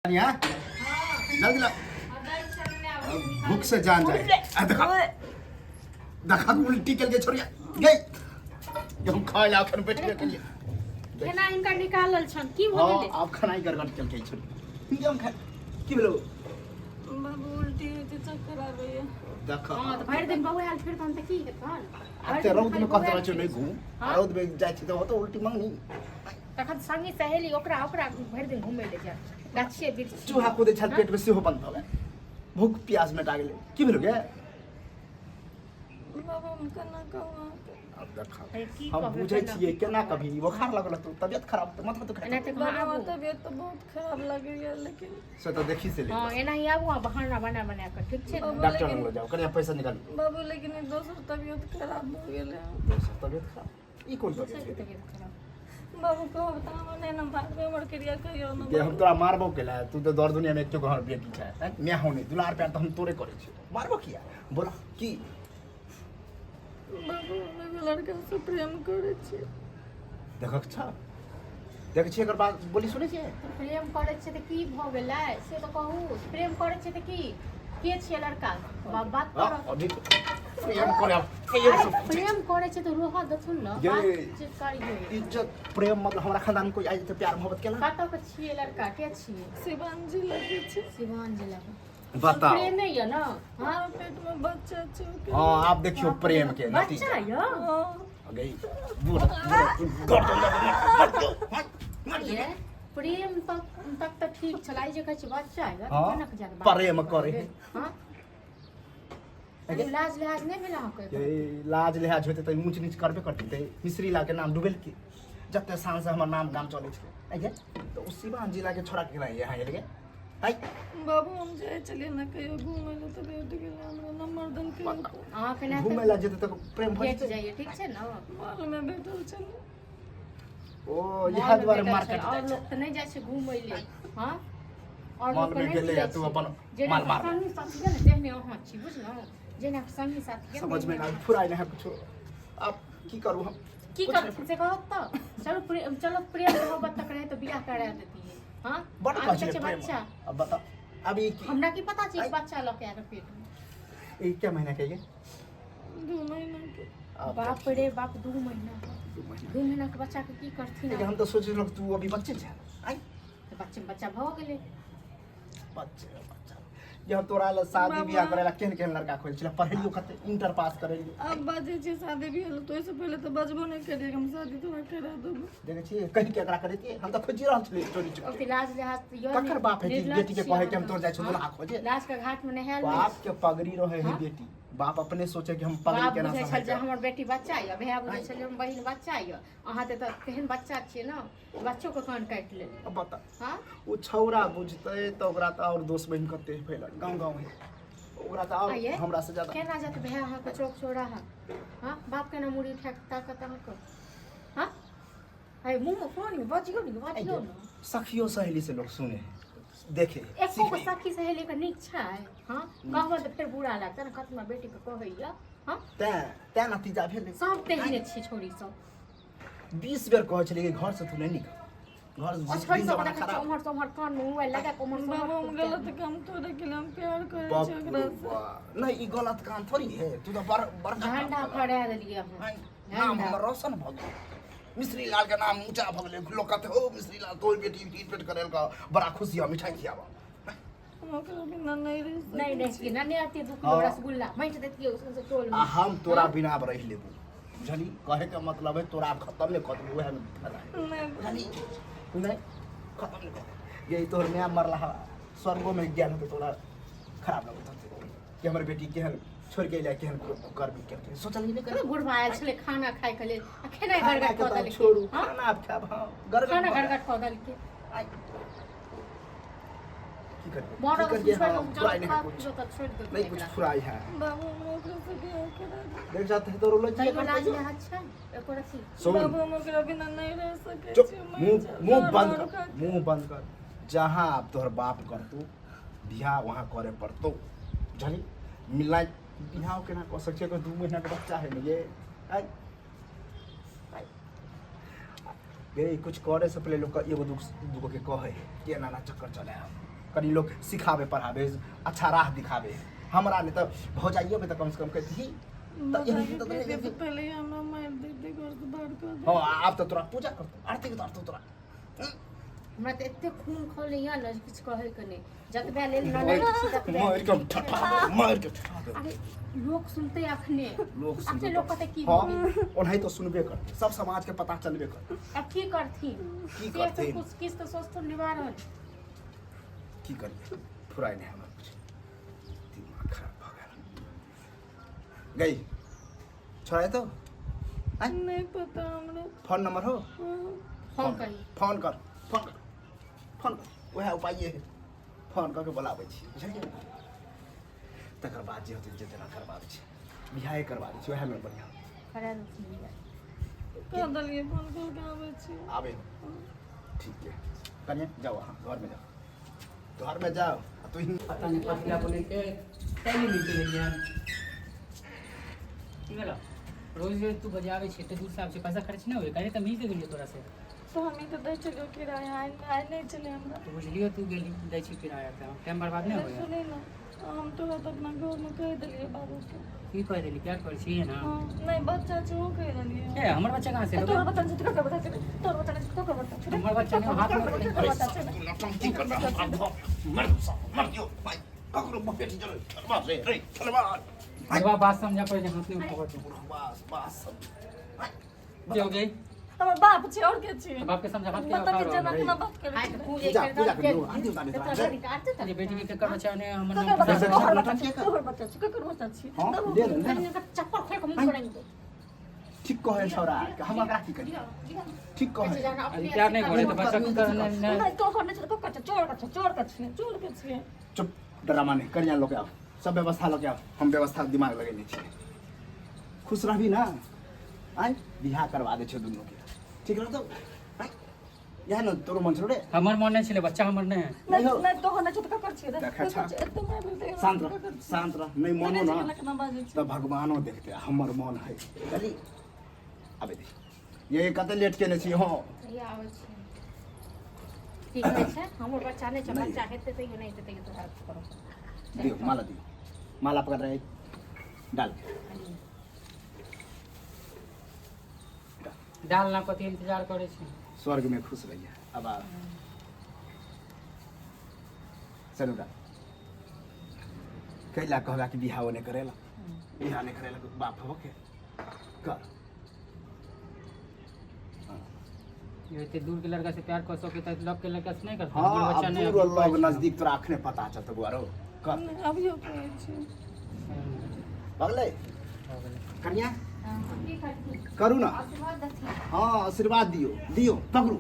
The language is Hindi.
यहाँ जल्दी ला भूख से जान जाए देखा देखा उल्टी करके छोड़िया गई जब हम खाए ला खन बैठ के लिए केना इनका निकालल छन की भ गेलै हां आप खाना ही कर चल के छोड़ी हम खा की भेलो बाबू उल्टी होते चक्कर आबैया देखा हां त भरि दिन बौआ आल फिर तहन त की हेतन आते रौद में कत रह नहीं घूम रौद में जाय छी त उल्टी मांगनी तखन संगी सहेली ओकरा भरि दिन घुमै ले जा गाछिए बिरछ चूहा कूदे छल पेट में सेहो बंद भ गेल भूख प्यास में गेलै की भेलो गे बाबा हम केना कहू अब देखा हम बुझै छियै केना कभी बुखार लगल तो तबियत खराब तो मतलब तो एना त बाबा तबियत तो बहुत खराब लगैया लेकिन से तो देखी से ले हां एना ही आबू बहाना बना बना के ठीक छै डॉक्टर लग जाओ कने पैसा निकाल बाबू लेकिन दोसर तबियत खराब हो गेलै दोसर तबियत खराब ई कोन तबियत खराब बाबू कहब त हम नै न भागबे हमर क्रिया कहियो न हम तोरा मारबो केला तू तो दर दुनिया में एक घर बेटी छै मैं होने दुलार प्यार तो हम तोरे करे छी मारबो किया बोला की बाबू मैं लड़का से प्रेम करे छी देखक छ देख छी एकर बात बोली सुनै छी प्रेम करे छै त की भ गेलै से त कहू प्रेम करे छै त की के छै लड़का बात कर अभी प्रेम करे प्रेम करे छै त रोहा दथुन न बात करियो इज्जत प्रेम मतलब हमरा खानदान कोई आज तो प्यार मोहब्बत केला कतौ के छियै लड़का के छियै शिवांजी लगे छी शिवान जिला के बताओ प्रेम नहीं है ना हां पेट में बच्चा छै हां आप देखियो प्रेम के बच्चा है हां गई दूर दूर ये प्रेम तक तो ठीक चलाई जे कहै छै बच्चा है हां केना के जान प्रेम करे हां लाज लिहाज नहीं मिला ये लाज लिहाज होते तो ऊंच नीच करबे करते मिश्री ला के नाम डुबेल के जते साल से हमर नाम गाम चले छै आगे तो उस शिवान जिला के छोड़ा के यहाँ ये लगे हाय बाबू हम जाय चलिए न कहियो घूमे ले त बैठ गेल हमरा नंबर दल के हां केना घूमे ला जेते तो प्रेम भ बैठ जाइए ठीक छै ना मॉल में बैठल छल ओ यह द्वारे मार्केट और लोग त नहीं जाय छै घूमै ले हां और मॉल में गेले तू अपन माल मार संगी साथी ने जेहने अहाँ छी बुझलौ जेना संगी साथी समझ में ना फुराई ना कुछ अब की करूं हम की कर से कहत त चलो प्रेम मोहब्बत तक रहे तो बियाह करा देती है हां बड़ बच्चा बच्चा अब बता अभी हमरा की पता छै बच्चा लके आ पेट में एक क्या महीना के ये 2 महीना के बाप रे बाप 2 महीना के बच्चा के की करथिन हम तो सोचे लोग तू अभी बच्चे छै आई बच्चा भ गेलै बच्चा जब तोरा ल शादी बियाह करेला केन केन लड़का खोल छला पढ़लियो कते इंटर पास करेली अब बाजे छी शादी भी हल तो इससे पहले तो बजबो नहीं करिए हम शादी तो करा देबो देखे छी कहीं केकरा करती हम तो खोजी रहल छली स्टोरी अब लाज लिहाज यो ककर बाप है कि बेटी के कहे कि हम तोर जाय छ दुल्हा खोजे लाज के घाट में नहाल बाप के पगड़ी रहे है बेटी बाप अपने सोचे कि हम पगड़ी केना समझ समझ जे हमर बेटी बच्चा है भैया बुझै छलै हम बहिन बच्चा है अहाँ त केहन बच्चा छियै ना बच्चों के कान काट ले अब बता हां वो छौरा बुझते तो ओकरा त और दोस्त बहिन कते फैल गांव है ओकरा त और हमरा से ज्यादा केना जात भैया अहाँ के चौक छोड़ा है हां बाप के ना मुड़ी उठा के ताकत अहाँ के हां है मुंह में पानी बजियो न सखियो सहेली से लोग सुने देखे एको को सखी सहेली के नीक छै हां कहबो त फिर बुरा लागत न कतना बेटी के कहैया हां ते नतीजा भेल सब तेहने छी छोरी सब 20 बेर कहै छली कि घर से तू नहीं निकल घर से छोरी सब जमाना खराब उमर तो उमर कान में मोबाइल लगा के उमर बाबू हम गलत काम तोरे के हम प्यार करे छी ओकरा से नहीं ई गलत काम थोड़ी है तू तो बड़ झंडा फड़ा देलिए हम नाम हमर रोशन भ गेल मिश्री लाल के नाम ऊंचा भ गेल लोग कहते हो मिश्री लाल तोर बेटी टीट पेट करेल का बड़ा खुशी मिठाई खियावा ओकरा बिना नहीं रह नहीं कि नहीं आती दुख रसगुल्ला मैं देती है उससे तोल में हम तोरा बिना अब रह लेबू बुझली कहे के मतलब है तोरा खत्म नहीं कर देबू है नहीं बुझली नहीं खत्म नहीं कर यही तोर में मरला स्वर्गो में ज्ञान तो तोरा खराब लगत कि हमर बेटी केहन छोड़ के ले केहन कर भी के सोचल नहीं करे बुढ़वा आयल छले खाना खाए के लेल अखने गरगट क देलके छोड़ू खाना अब खाब हां गरगट क देलके की करबे मोर की कुछ फुराई नहीं कुछ तो छोड़ दे नहीं कुछ फुराई है बाबू हम ओकरा से बियाह करा देख जाते तो रोलो जी तई लाज ले अच्छा एको रसी बाबू हम ओकरा बिना नहीं रह सके चुप छी मुंह बंद कर जहां आप तोहर बाप करतू बियाह वहां करे पड़तो जानी मिलना बियाह केना क सके को 2 महीना के बच्चा है ये ये कुछ करे से पहले लोग एगो दुगो के कहे के नाना चक्कर चले कनी लोग सिखावे पढ़ावे अच्छा राह दिखावे हमरा ने तो भौजाइयो में तो कम से कम कहती ही तो पहले ही हमरा मार देते घर से बाहर कर दे। हाँ अब तो तोरा पूजा करतो आरती के तो तोरा हमरा त एते खून खोले या न किछ कहे के नहीं जतबे लेल न मार के ठठा मार के ठठा दे अरे लोग सुनते अखने लोग अखने लोग कहते की हाँ ओनही तो सुनबे करते सब समाज के पता चलबे करते अब की करथिन की करथिन? कुछ किस तो सोचतो निवारण की करिए फुराई नहीं हमरा कुछ दिमाग खराब हो गया गई छोड़ा तो आय नहीं पता हमरा। फोन नंबर हो हाँ। फोन करी फोन कर फोन कर वह उपाय है फोन करके बोलाबै छी बुझलिए तकर बाद जे होतै जेतना करबाबै छी बियाह करबा दै छी वएह में बढ़िया करा दे कह दलिए फोन करके आबै छी। आबे ठीक है कनिया जाओ हाँ घर में जाओ घर में जाओ तू ही पता नहीं पतिया बोले के टाइम मिलते नहीं यार की भेलो रोज रोज तू बजावे छे तो दूर से पैसा खर्च ना होए करे त मिल के गेलियो तोरा से तो हमें तो दे चलो किराया आए नहीं चले हमरा। तो बुझलियो तू गेली दै छी किराया का टाइम बर्बाद नहीं होए सुने ना हम तो अपना घर में कह दिलिए बाबू के। की कह देली क्या कर छी ना हाँ नहीं बच्चा छो कह दिलिए। ए हमर बच्चा कहां से तोर बता से का बता तोर बता से का बता हमर बच्चा ने हाथ में नौटंकी कर रहा मर दियो भाई ककरो बेटी चलो चलवा रे रे चलवा अरे बात समझा पर हाथ में उठावत बस बस जो गई हमर बाप छे और के छे बाप के समझा हाथ के बता के जना उठाओ केना बात करे हाय छे। पूजा पूजा कर कर दो आरती उतारने तो आजे अरे बेटी के कर बच्चा ने हमर ककर बता जैसे तोहर घर बता में छे तोहर बता छे ककर बता छे। हाँ ले ले चप्पल खोल के मुंह फोड़ेंगे ठीक कहे छोरा हम एकरा की करी ठीक कहे अरे प्यार नहीं करे तो बच्चा को करना नहीं तोहर नहीं छे तो ककर चोर के छे चुप ड्रामा नहीं करिया लोग आओ सब व्यवस्था लोग आओ हम व्यवस्था दिमाग लगेने छिए खुश रहबी ना आय बियाह करवा दे छे दुनू के ठीक रह तो यह न तोरो मन छोड़े हमर मन नहीं छले बच्चा हमर नहीं है नहीं तोहर नहीं छे तो ककर छे देखा छा। एकदम मार दे शांत रह नहीं मनो ना केना बाजे छे तो भगवानो देखते हमर मन है चली अबे दे ये कते लेट केने छी हो ये आवे छै ठीक है छै हमर बच्चा नहीं छै बच्चा हेते त नहीं हेते तो हेल्प करो दियो माला पकड़ रहे डाल डाल ना पति इंतजार करे छी स्वर्ग में खुश रहिए अब आ चलू डाल कैला कहला कि बियाह नहीं करेला बियाह नहीं करेला बाप हो के कर ये इतने दूर के लड़का से प्यार कर सके तो लव के लड़का से नहीं करता हाँ हमर बच्चा अब नहीं दूर लोग नजदीक तोरा अखने पता चलत गुआरो कर अभी कहे छे बगले हो गेलै कन्या की करती करू ना आशीर्वाद दथी हाँ आशीर्वाद दियो पकड़ू